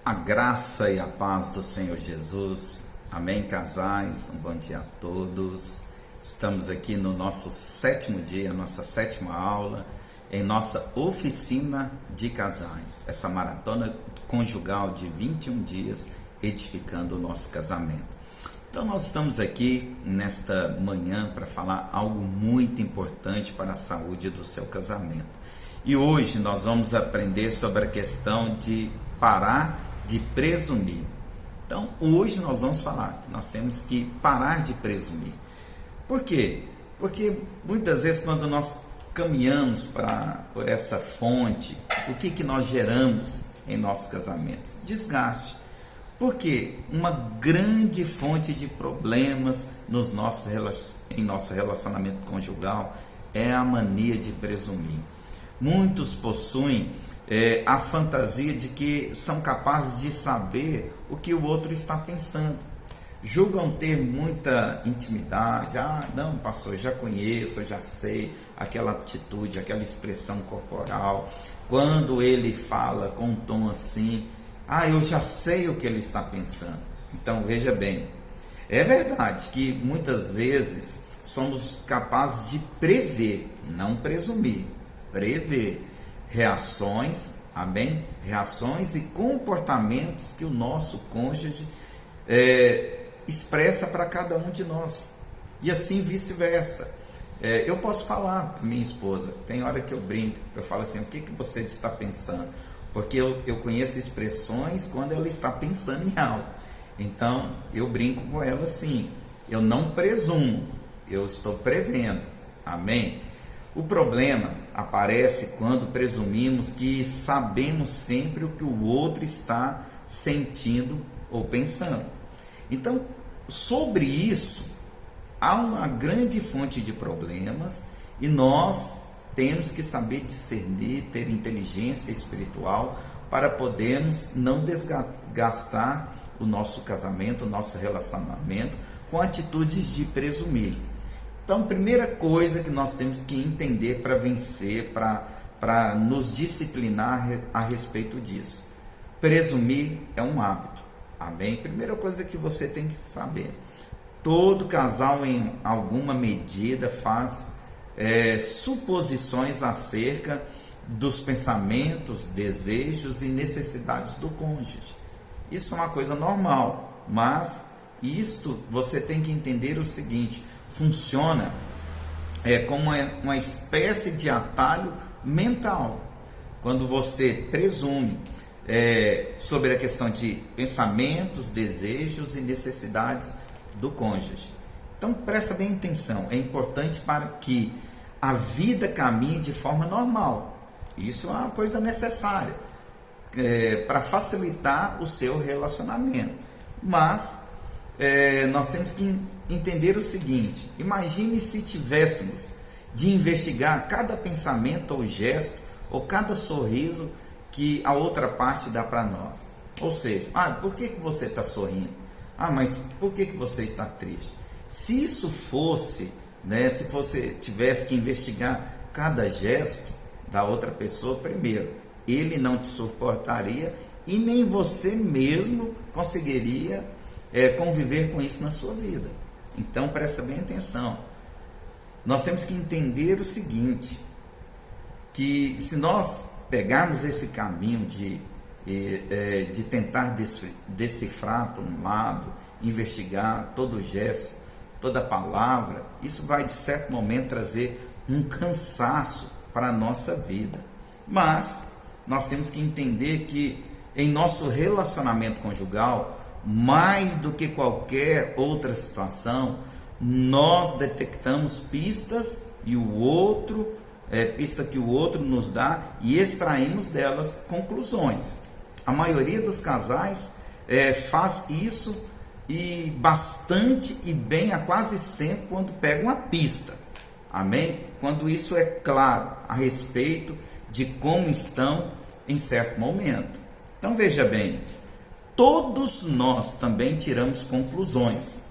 A graça e a paz do Senhor Jesus. Amém, casais? Um bom dia a todos. Estamos aqui no nosso sétimo dia, nossa sétima aula, em nossa oficina de casais. Essa maratona conjugal de 21 dias, edificando o nosso casamento. Então nós estamos aqui nesta manhã para falar algo muito importante para a saúde do seu casamento. E hoje nós vamos aprender sobre a questão de parar de presumir. Então, hoje nós vamos falar que nós temos que parar de presumir. Por quê? Porque muitas vezes quando nós caminhamos por essa fonte, o que nós geramos em nossos casamentos? Desgaste. Porque uma grande fonte de problemas em nosso relacionamento conjugal é a mania de presumir. Muitos possuem a fantasia de que são capazes de saber o que o outro está pensando. Julgam ter muita intimidade. Não, pastor, eu já conheço, eu já sei aquela atitude, aquela expressão corporal. Quando ele fala com um tom assim, eu já sei o que ele está pensando. Então, veja bem, é verdade que muitas vezes somos capazes de prever, não presumir, prever reações, amém? Reações e comportamentos que o nosso cônjuge expressa para cada um de nós. E assim vice-versa. Eu posso falar para minha esposa, tem hora que eu brinco, eu falo assim, o que você está pensando? Porque eu conheço expressões quando ela está pensando em algo. Então, eu brinco com ela assim, eu não presumo, eu estou prevendo, amém? O problema aparece quando presumimos que sabemos sempre o que o outro está sentindo ou pensando. Então, sobre isso, há uma grande fonte de problemas e nós temos que saber discernir, ter inteligência espiritual para podermos não desgastar o nosso casamento, o nosso relacionamento com atitudes de presumir. Então, primeira coisa que nós temos que entender para vencer, para nos disciplinar a respeito disso. Presumir é um hábito, amém? Primeira coisa que você tem que saber. Todo casal, em alguma medida, faz suposições acerca dos pensamentos, desejos e necessidades do cônjuge. Isso é uma coisa normal, mas isto você tem que entender o seguinte: funciona como uma espécie de atalho mental. Quando você presume sobre a questão de pensamentos, desejos e necessidades do cônjuge. Então presta bem atenção, é importante para que a vida caminhe de forma normal. Isso é uma coisa necessária para facilitar o seu relacionamento. Mas nós temos que entender o seguinte: imagine se tivéssemos de investigar cada pensamento ou gesto ou cada sorriso que a outra parte dá para nós. Ou seja, por que você está sorrindo? Mas por que você está triste? Se isso fosse, se você tivesse que investigar cada gesto da outra pessoa, primeiro, ele não te suportaria e nem você mesmo conseguiria conviver com isso na sua vida. Então presta bem atenção. Nós temos que entender o seguinte, que se nós pegarmos esse caminho de tentar decifrar por um lado, investigar todo gesto, toda palavra, isso vai de certo momento trazer um cansaço para a nossa vida. Mas nós temos que entender que em nosso relacionamento conjugal, mais do que qualquer outra situação, nós detectamos pistas que o outro nos dá e extraímos delas conclusões. A maioria dos casais faz isso e bastante e bem a quase sempre quando pega uma pista, amém? Quando isso é claro a respeito de como estão em certo momento. Então veja bem, todos nós também tiramos conclusões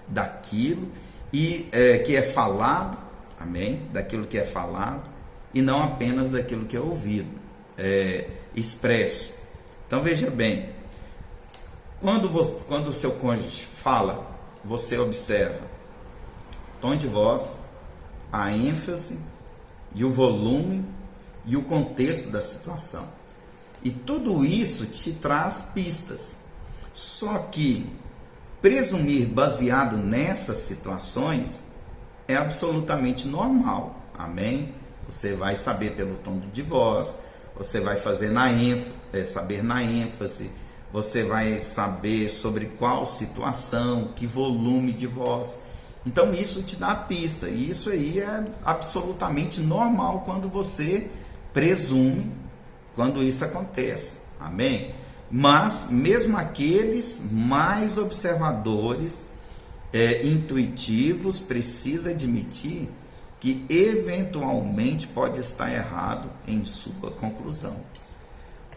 daquilo que é falado, amém? Daquilo que é falado e não apenas daquilo que é ouvido, expresso. Então veja bem, quando o seu cônjuge fala, você observa o tom de voz, a ênfase e o volume e o contexto da situação. E tudo isso te traz pistas. Só que presumir baseado nessas situações é absolutamente normal. Amém? Você vai saber pelo tom de voz, você vai saber na ênfase, você vai saber sobre qual situação, que volume de voz. Então isso te dá a pista, e isso aí é absolutamente normal quando você presume, quando isso acontece. Amém? Mas mesmo aqueles mais observadores, intuitivos, precisam admitir que eventualmente pode estar errado em sua conclusão.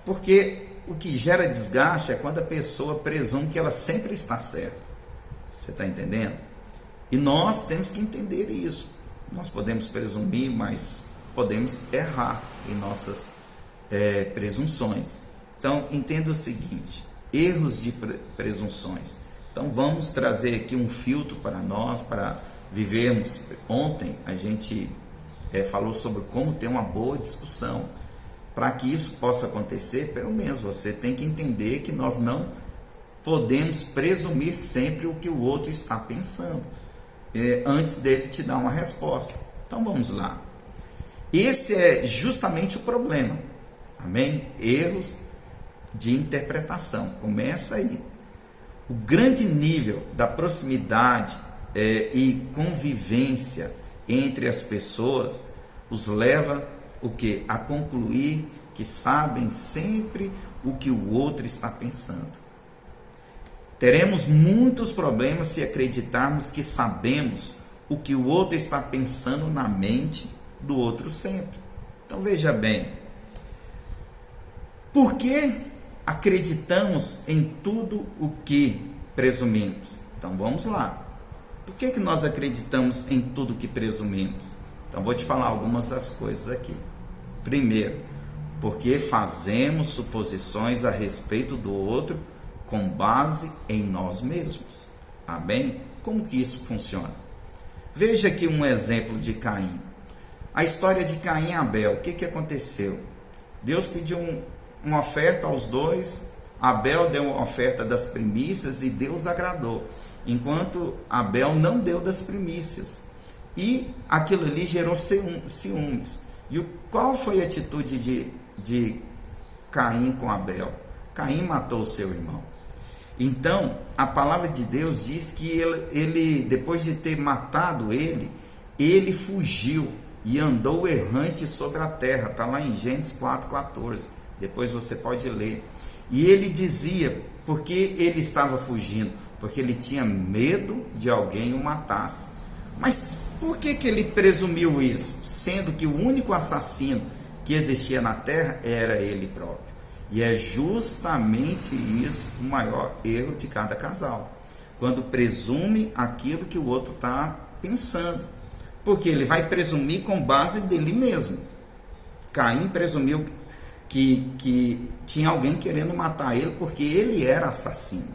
Porque o que gera desgaste é quando a pessoa presume que ela sempre está certa. Você está entendendo? E nós temos que entender isso. Nós podemos presumir, mas podemos errar em nossas presunções. Então, entenda o seguinte: erros de presunções. Então, vamos trazer aqui um filtro para nós, para vivermos. Ontem a gente falou sobre como ter uma boa discussão. Para que isso possa acontecer, pelo menos você tem que entender que nós não podemos presumir sempre o que o outro está pensando, antes dele te dar uma resposta. Então vamos lá. Esse é justamente o problema. Amém? Erros de interpretação. Começa aí. O grande nível da proximidade e convivência entre as pessoas os leva o que? A concluir que sabem sempre o que o outro está pensando. Teremos muitos problemas se acreditarmos que sabemos o que o outro está pensando na mente do outro sempre. Então veja bem, por que acreditamos em tudo o que presumimos? Então vamos lá. Por que nós acreditamos em tudo o que presumimos? Então vou te falar algumas das coisas aqui. Primeiro, porque fazemos suposições a respeito do outro com base em nós mesmos. Amém? Como que isso funciona? Veja aqui um exemplo de Caim. A história de Caim e Abel. O que aconteceu? Deus pediu uma oferta aos dois. Abel deu uma oferta das primícias e Deus agradou, enquanto Abel não deu das primícias. E aquilo ali gerou ciúmes. E qual foi a atitude de Caim com Abel? Caim matou o seu irmão. Então, a palavra de Deus diz que ele depois de ter matado ele fugiu e andou errante sobre a terra. Está lá em Gênesis 4,14. Depois você pode ler. E ele dizia, por que ele estava fugindo? Porque ele tinha medo de alguém o matasse. Mas por que ele presumiu isso? Sendo que o único assassino que existia na terra era ele próprio. E é justamente isso o maior erro de cada casal. Quando presume aquilo que o outro está pensando. Porque ele vai presumir com base dele mesmo. Caim presumiu que tinha alguém querendo matar ele porque ele era assassino.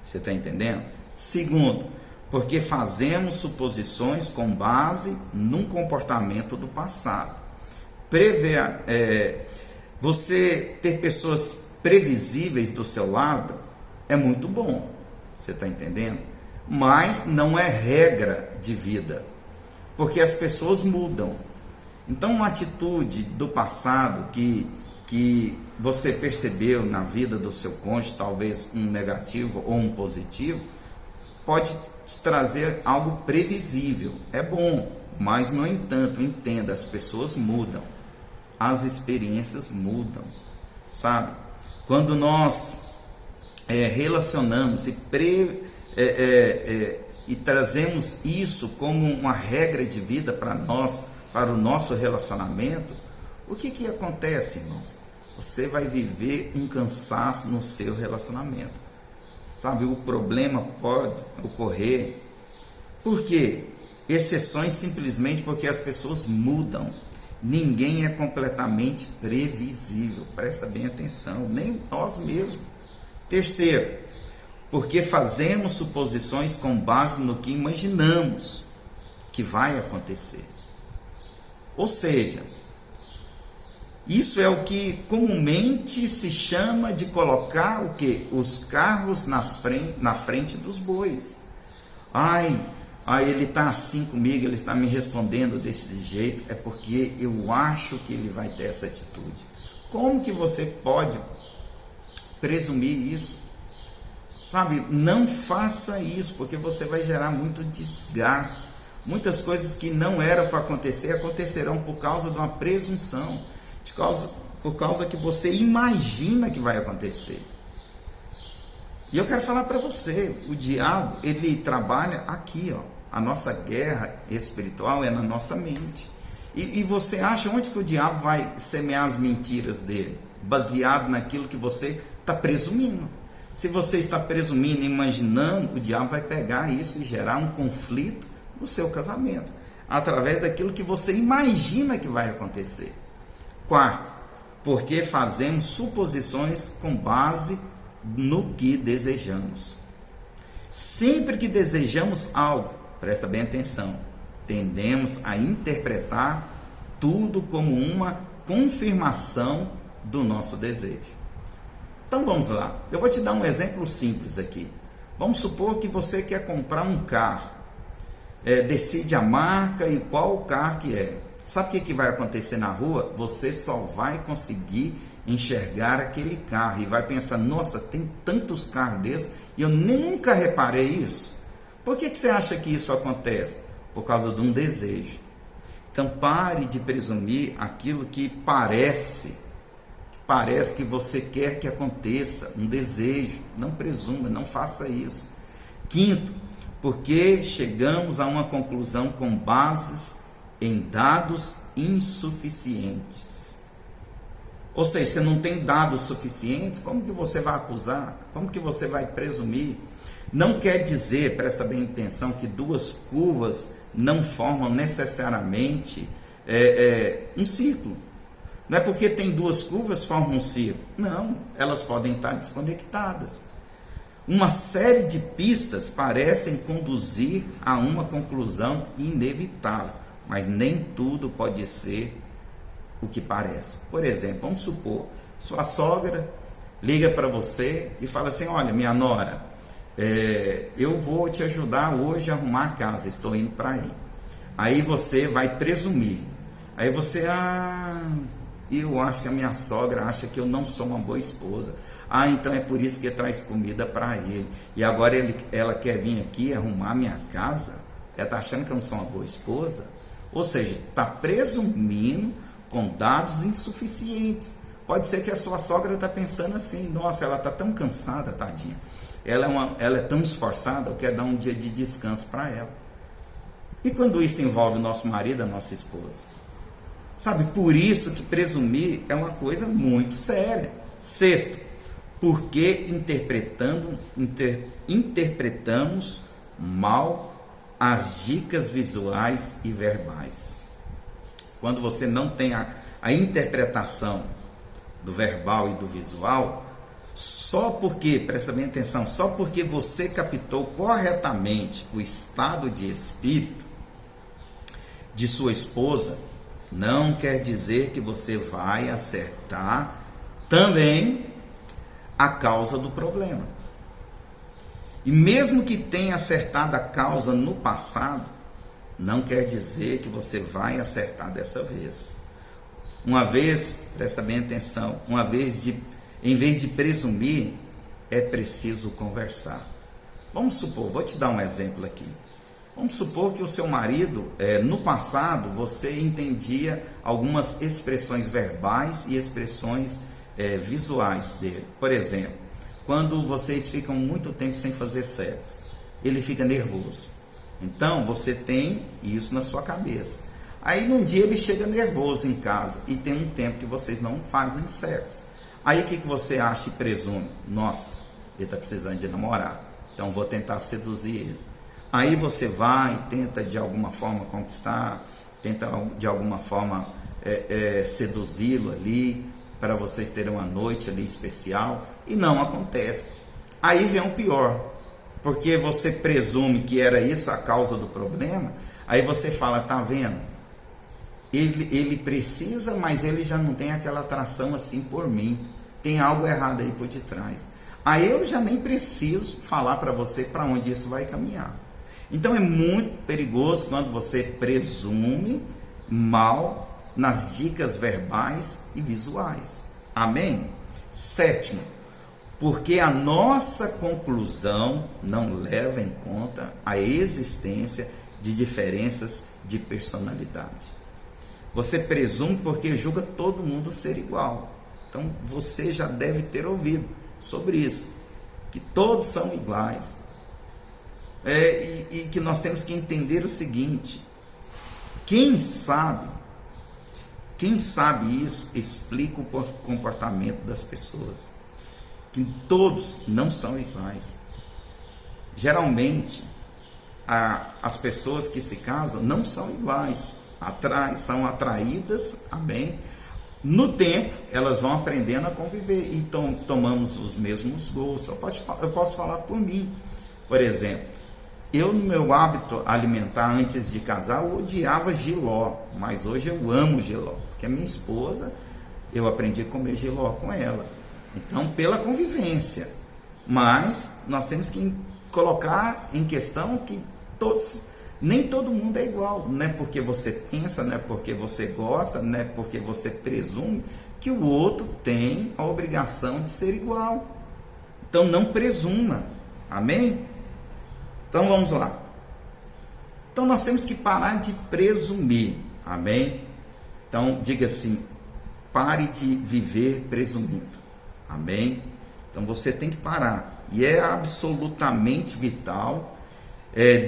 Você está entendendo? Segundo, porque fazemos suposições com base num comportamento do passado. Você ter pessoas previsíveis do seu lado é muito bom, você está entendendo? Mas não é regra de vida, porque as pessoas mudam. Então, uma atitude do passado que você percebeu na vida do seu cônjuge, talvez um negativo ou um positivo, pode te trazer algo previsível. É bom, mas no entanto, entenda, as pessoas mudam, as experiências mudam, sabe? Quando nós relacionamos e trazemos isso como uma regra de vida para nós, para o nosso relacionamento, o que acontece, irmãos? Você vai viver um cansaço no seu relacionamento. Sabe, o problema pode ocorrer. Por quê? Exceções simplesmente porque as pessoas mudam. Ninguém é completamente previsível, presta bem atenção, nem nós mesmos. Terceiro, porque fazemos suposições com base no que imaginamos que vai acontecer. Ou seja, isso é o que comumente se chama de colocar o quê? Os carros na frente dos bois. Ai, ele está assim comigo, ele está me respondendo desse jeito, é porque eu acho que ele vai ter essa atitude. Como que você pode presumir isso? Sabe, não faça isso, porque você vai gerar muito desgaste. Muitas coisas que não eram para acontecer, acontecerão por causa de uma presunção, por causa que você imagina que vai acontecer. E eu quero falar para você, o diabo, ele trabalha aqui, ó. A nossa guerra espiritual é na nossa mente. E você acha onde que o diabo vai semear as mentiras dele? Baseado naquilo que você está presumindo. Se você está presumindo, imaginando, o diabo vai pegar isso e gerar um conflito no seu casamento, através daquilo que você imagina que vai acontecer. Quarto, porque fazemos suposições com base no que desejamos. Sempre que desejamos algo, presta bem atenção, tendemos a interpretar tudo como uma confirmação do nosso desejo. Então vamos lá, eu vou te dar um exemplo simples aqui. Vamos supor que você quer comprar um carro, decide a marca e qual o carro que é. Sabe o que vai acontecer na rua? Você só vai conseguir enxergar aquele carro e vai pensar, nossa, tem tantos carros desses e eu nunca reparei isso. Por que você acha que isso acontece? Por causa de um desejo. Então pare de presumir aquilo que parece que você quer que aconteça, um desejo. Não presuma, não faça isso. Quinto, porque chegamos a uma conclusão com bases em dados insuficientes. Ou seja, você não tem dados suficientes, como que você vai acusar? Como que você vai presumir? Não quer dizer, presta bem atenção, que duas curvas não formam necessariamente um círculo. Não é porque tem duas curvas formam um círculo. Não, elas podem estar desconectadas. Uma série de pistas parecem conduzir a uma conclusão inevitável, mas nem tudo pode ser o que parece. Por exemplo, vamos supor, sua sogra liga para você e fala assim, olha, minha nora, eu vou te ajudar hoje a arrumar a casa, estou indo para aí. Aí você vai presumir. Aí você, eu acho que a minha sogra acha que eu não sou uma boa esposa. Então é por isso que traz comida para ele. E agora ela quer vir aqui arrumar minha casa? Ela está achando que eu não sou uma boa esposa? Ou seja, está presumindo com dados insuficientes. Pode ser que a sua sogra está pensando assim, nossa, ela está tão cansada, tadinha. Ela é tão esforçada, eu quero dar um dia de descanso para ela. E quando isso envolve o nosso marido, a nossa esposa? Sabe, por isso que presumir é uma coisa muito séria. Sexto, porque interpretamos mal as dicas visuais e verbais. Quando você não tem a interpretação do verbal e do visual, só porque, presta bem atenção, só porque você captou corretamente o estado de espírito de sua esposa, não quer dizer que você vai acertar também a causa do problema. E mesmo que tenha acertado a causa no passado, não quer dizer que você vai acertar dessa vez. Uma vez, presta bem atenção, em vez de presumir, é preciso conversar. Vamos supor, vou te dar um exemplo aqui. Vamos supor que o seu marido, no passado, você entendia algumas expressões verbais e expressões visuais dele. Por exemplo, quando vocês ficam muito tempo sem fazer sexo, ele fica nervoso. Então, você tem isso na sua cabeça. Aí, num dia, ele chega nervoso em casa e tem um tempo que vocês não fazem sexo. Aí, o que você acha e presume? Nossa, ele está precisando de namorar, então vou tentar seduzir ele. Aí, você vai e tenta de alguma forma conquistar, tenta de alguma forma seduzi-lo ali, para vocês terem uma noite ali especial, e não acontece. Aí vem o pior, porque você presume que era isso a causa do problema, aí você fala, tá vendo? Ele precisa, mas ele já não tem aquela atração assim por mim, tem algo errado aí por detrás. Aí eu já nem preciso falar para você para onde isso vai caminhar. Então é muito perigoso quando você presume mal nas dicas verbais e visuais. Amém? Sétimo, porque a nossa conclusão não leva em conta a existência de diferenças de personalidade. Você presume porque julga todo mundo ser igual. Então você já deve ter ouvido sobre isso, que todos são iguais. E que nós temos que entender o seguinte: quem sabe isso explica o comportamento das pessoas, que todos não são iguais. Geralmente as pessoas que se casam não são iguais, são atraídas, amém? No tempo elas vão aprendendo a conviver e tomamos os mesmos gostos. Eu posso falar por mim, por exemplo. Eu, no meu hábito alimentar antes de casar, eu odiava jiló, mas hoje eu amo jiló, porque a minha esposa, eu aprendi a comer jiló com ela. Então, pela convivência. Mas nós temos que colocar em questão que nem todo mundo é igual. Não é porque você pensa, não é porque você gosta, não é porque você presume que o outro tem a obrigação de ser igual. Então, não presuma. Amém? Então vamos lá. Então nós temos que parar de presumir. Amém? Então diga assim: pare de viver presumindo. Amém? Então você tem que parar. E é absolutamente vital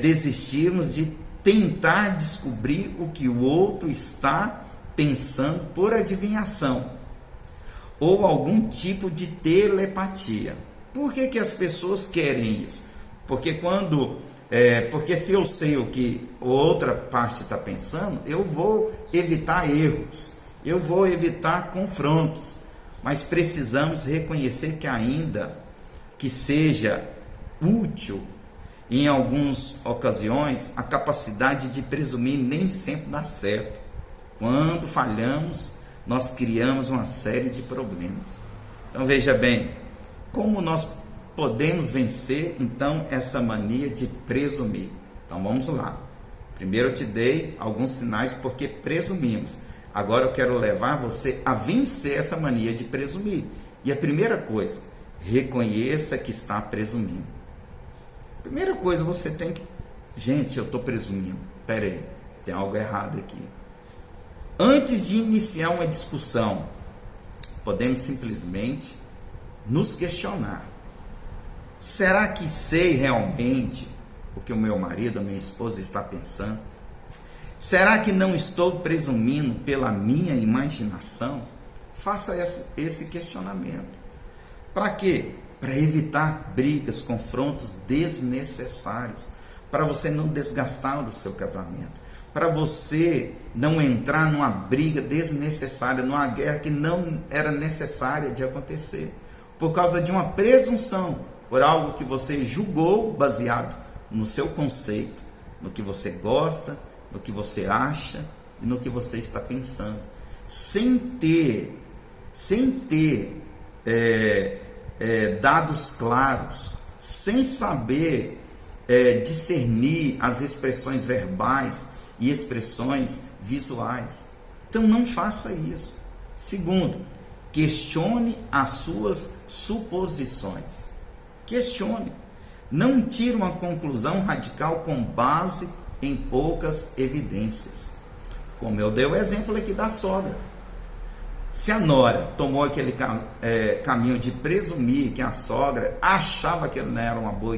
desistirmos de tentar descobrir o que o outro está pensando por adivinhação ou algum tipo de telepatia. Por que as pessoas querem isso? Porque porque se eu sei o que outra parte está pensando, eu vou evitar erros, eu vou evitar confrontos, mas precisamos reconhecer que ainda que seja útil, em algumas ocasiões, a capacidade de presumir nem sempre dá certo. Quando falhamos, nós criamos uma série de problemas. Então veja bem, como nós podemos vencer, então, essa mania de presumir. Então, vamos lá. Primeiro eu te dei alguns sinais porque presumimos. Agora eu quero levar você a vencer essa mania de presumir. E a primeira coisa, reconheça que está presumindo. Primeira coisa, você tem que... Gente, eu estou presumindo. Espera aí, tem algo errado aqui. Antes de iniciar uma discussão, podemos simplesmente nos questionar. Será que sei realmente o que o meu marido, a minha esposa está pensando? Será que não estou presumindo pela minha imaginação? Faça esse questionamento. Para quê? Para evitar brigas, confrontos desnecessários, para você não desgastar o seu casamento, para você não entrar numa briga desnecessária, numa guerra que não era necessária de acontecer, por causa de uma presunção, por algo que você julgou baseado no seu conceito, no que você gosta, no que você acha e no que você está pensando, sem ter dados claros, sem saber discernir as expressões verbais e expressões visuais. Então não faça isso. Segundo, questione as suas suposições. Questione. Não tire uma conclusão radical com base em poucas evidências. Como eu dei o exemplo aqui da sogra. Se a nora tomou aquele caminho de presumir que a sogra achava que ela não era uma boa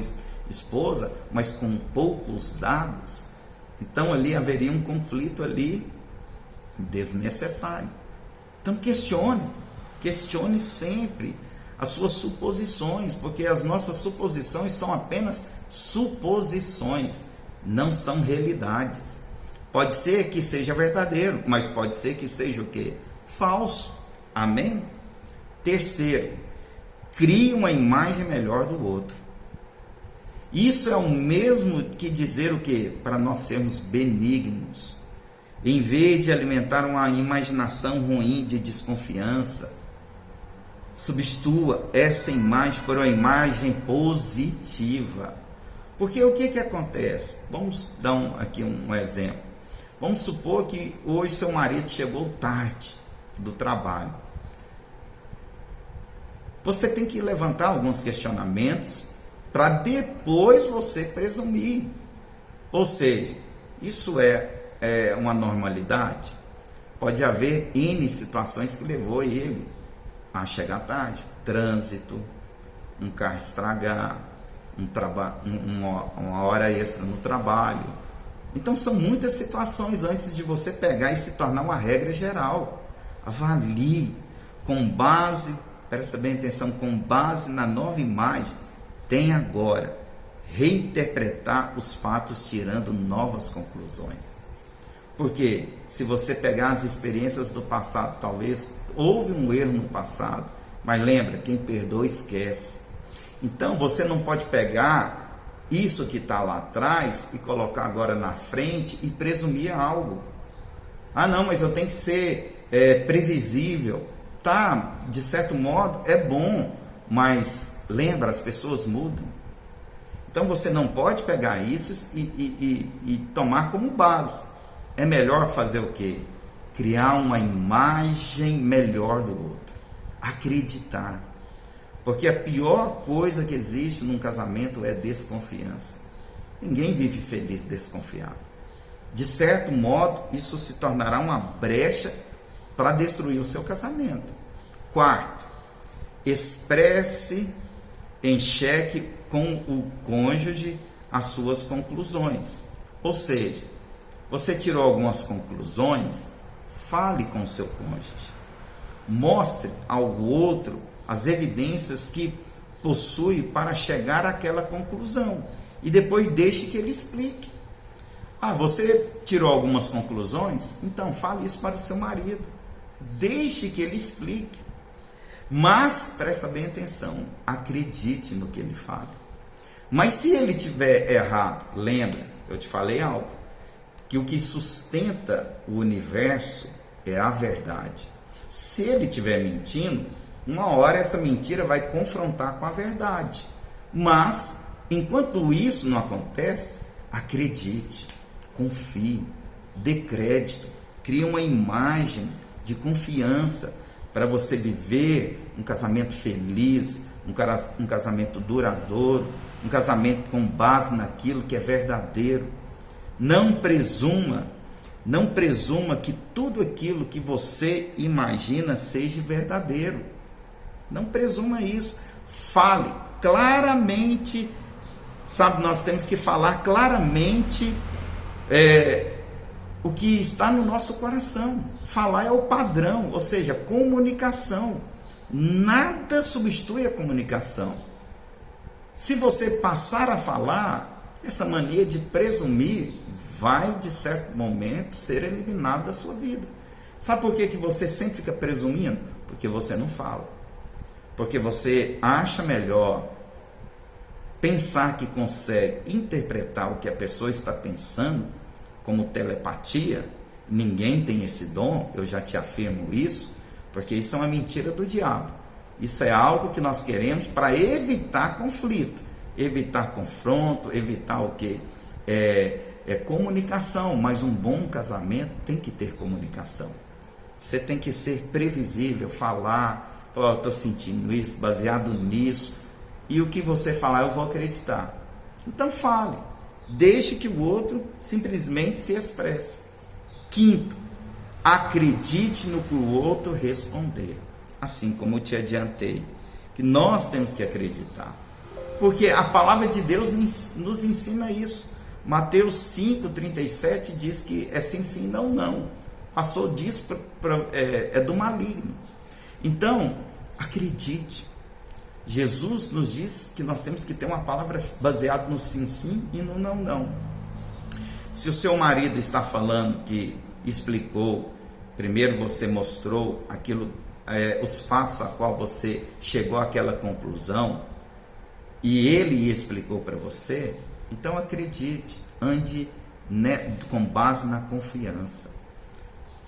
esposa, mas com poucos dados, então ali haveria um conflito ali desnecessário. Então questione sempre as suas suposições, porque as nossas suposições são apenas suposições, não são realidades. Pode ser que seja verdadeiro, mas pode ser que seja o quê? Falso. Amém? Terceiro, crie uma imagem melhor do outro. Isso é o mesmo que dizer o quê? Para nós sermos benignos. Em vez de alimentar uma imaginação ruim de desconfiança, substitua essa imagem por uma imagem positiva. Porque o que acontece? Vamos dar aqui um exemplo. Vamos supor que hoje seu marido chegou tarde do trabalho. Você tem que levantar alguns questionamentos para depois você presumir. Ou seja, isso é uma normalidade? Pode haver N situações que levou ele a chegar tarde. Trânsito, um carro estragar, uma hora extra no trabalho. Então são muitas situações antes de você pegar e se tornar uma regra geral. Avalie com base, presta bem atenção, com base na nova imagem, tem agora reinterpretar os fatos tirando novas conclusões. Porque se você pegar as experiências do passado, talvez houve um erro no passado, mas lembra, quem perdoa esquece. Então você não pode pegar isso que está lá atrás e colocar agora na frente e presumir algo. Ah não, mas eu tenho que ser previsível. Tá, de certo modo é bom, mas lembra, as pessoas mudam. Então você não pode pegar isso e tomar como base. É melhor fazer o quê? Criar uma imagem melhor do outro. Acreditar. Porque a pior coisa que existe num casamento é desconfiança. Ninguém vive feliz desconfiado. De certo modo, isso se tornará uma brecha para destruir o seu casamento. Quarto, expresse em xeque com o cônjuge as suas conclusões. Ou seja, você tirou algumas conclusões, fale com o seu cônjuge. Mostre ao outro as evidências que possui para chegar àquela conclusão. E depois deixe que ele explique. Ah, você tirou algumas conclusões? Então fale isso para o seu marido. Deixe que ele explique. Mas, presta bem atenção, acredite no que ele fala. Mas se ele tiver errado, lembra, eu te falei algo, que o que sustenta o universo é a verdade. Se ele estiver mentindo, uma hora essa mentira vai confrontar com a verdade. Mas, enquanto isso não acontece, acredite, confie, dê crédito, crie uma imagem de confiança para você viver um casamento feliz, um casamento duradouro, um casamento com base naquilo que é verdadeiro. Não presuma que tudo aquilo que você imagina seja verdadeiro. Não presuma isso. Fale claramente, sabe, nós temos que falar claramente o que está no nosso coração. Falar é o padrão, ou seja, comunicação. Nada substitui a comunicação. Se você passar a falar, essa mania de presumir vai, de certo momento, ser eliminada da sua vida. Sabe por que você sempre fica presumindo? Porque você não fala. Porque você acha melhor pensar que consegue interpretar o que a pessoa está pensando, como telepatia. Ninguém tem esse dom, eu já te afirmo isso, porque isso é uma mentira do diabo. Isso é algo que nós queremos para evitar conflito, evitar confronto, evitar o quê? Comunicação, mas um bom casamento tem que ter comunicação. Você tem que ser previsível, falar, eu estou sentindo isso, baseado nisso, e o que você falar eu vou acreditar. Então fale, deixe que o outro simplesmente se expresse. Quinto, acredite no que o outro responder, assim como eu te adiantei, que nós temos que acreditar, porque a palavra de Deus nos ensina isso. Mateus 5,37 diz que é sim, sim, não, não. Passou disso, é do maligno. Então, acredite. Jesus nos diz que nós temos que ter uma palavra baseada no sim, sim e no não, não. Se o seu marido está falando que explicou, primeiro você mostrou aquilo, os fatos a qual você chegou àquela conclusão, e ele explicou para você, então acredite, ande, né, com base na confiança.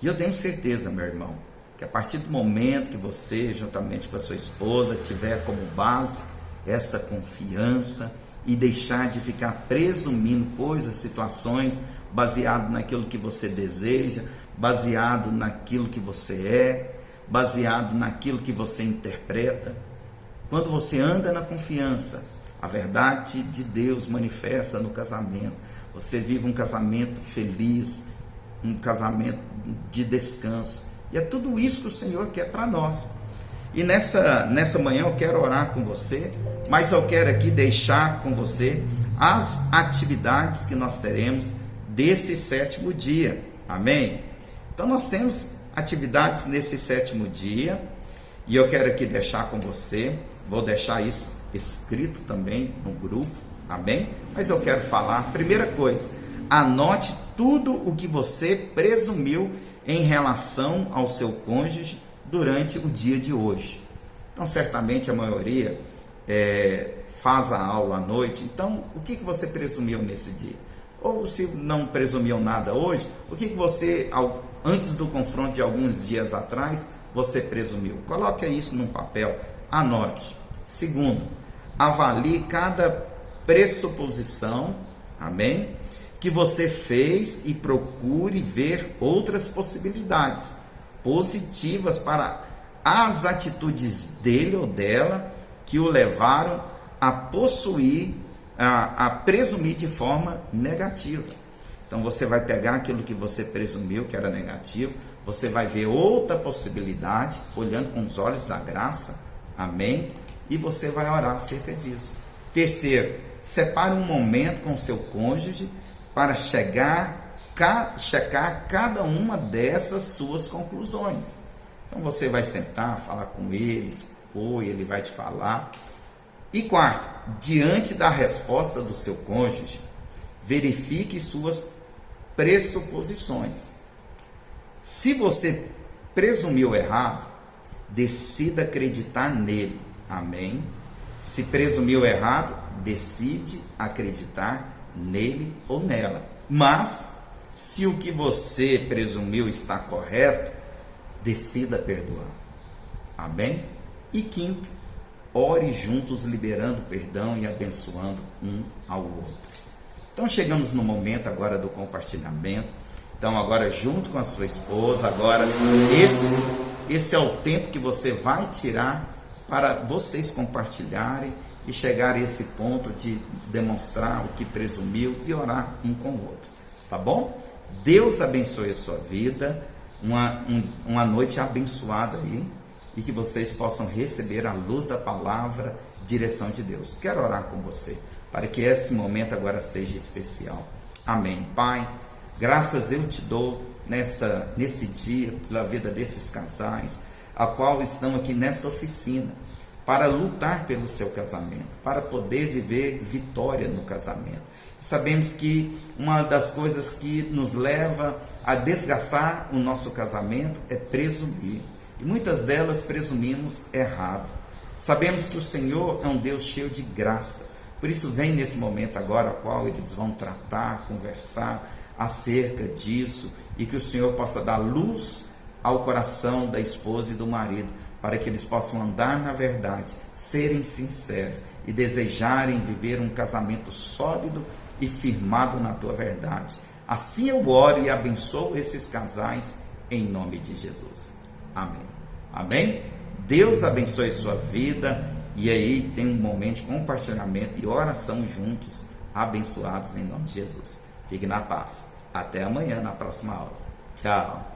E eu tenho certeza, meu irmão, que a partir do momento que você, juntamente com a sua esposa, tiver como base essa confiança e deixar de ficar presumindo coisas, situações, baseado naquilo que você deseja, baseado naquilo que você é, baseado naquilo que você interpreta. Quando você anda na confiança, a verdade de Deus manifesta no casamento. Você vive um casamento feliz, um casamento de descanso. E é tudo isso que o Senhor quer para nós. E nessa manhã eu quero orar com você, mas eu quero aqui deixar com você as atividades que nós teremos desse 7º dia. Amém? Então nós temos atividades nesse 7º dia, e eu quero aqui deixar com você, vou deixar isso escrito também no grupo, amém? Mas eu quero falar, primeira coisa, anote tudo o que você presumiu em relação ao seu cônjuge durante o dia de hoje. Então certamente a maioria faz a aula à noite, então o que você presumiu nesse dia? Ou se não presumiu nada hoje, o que você, antes do confronto de alguns dias atrás, você presumiu? Coloque isso num papel, anote. Segundo, avalie cada pressuposição, amém? Que você fez e procure ver outras possibilidades positivas para as atitudes dele ou dela que o levaram a possuir, a presumir de forma negativa. Então você vai pegar aquilo que você presumiu que era negativo, você vai ver outra possibilidade, olhando com os olhos da graça, amém? E você vai orar acerca disso. Terceiro, separe um momento com o seu cônjuge para checar cada uma dessas suas conclusões. Então você vai sentar, falar com ele, expor, ele vai te falar. E quarto, diante da resposta do seu cônjuge, verifique suas pressuposições. Se você presumiu errado, decida acreditar nele. Amém? Se presumiu errado, decide acreditar nele ou nela. Mas, se o que você presumiu está correto, decida perdoar. Amém? E quinto, ore juntos, liberando perdão e abençoando um ao outro. Então chegamos no momento agora do compartilhamento. Então agora junto com a sua esposa, agora esse é o tempo que você vai tirar para vocês compartilharem e chegar a esse ponto de demonstrar o que presumiu e orar um com o outro. Tá bom? Deus abençoe a sua vida, uma noite abençoada aí, e que vocês possam receber a luz da palavra, direção de Deus. Quero orar com você, para que esse momento agora seja especial. Amém. Pai, graças eu te dou nesse dia, pela vida desses casais, a qual estão aqui nesta oficina, para lutar pelo seu casamento, para poder viver vitória no casamento. Sabemos que uma das coisas que nos leva a desgastar o nosso casamento é presumir. E muitas delas presumimos errado. Sabemos que o Senhor é um Deus cheio de graça. Por isso vem nesse momento agora, a qual eles vão tratar, conversar acerca disso, e que o Senhor possa dar luz ao coração da esposa e do marido, para que eles possam andar na verdade, serem sinceros e desejarem viver um casamento sólido e firmado na tua verdade. Assim eu oro e abençoo esses casais em nome de Jesus. Amém. Amém? Deus abençoe sua vida, e aí tem um momento de compartilhamento e oração juntos, abençoados em nome de Jesus. Fique na paz. Até amanhã na próxima aula. Tchau.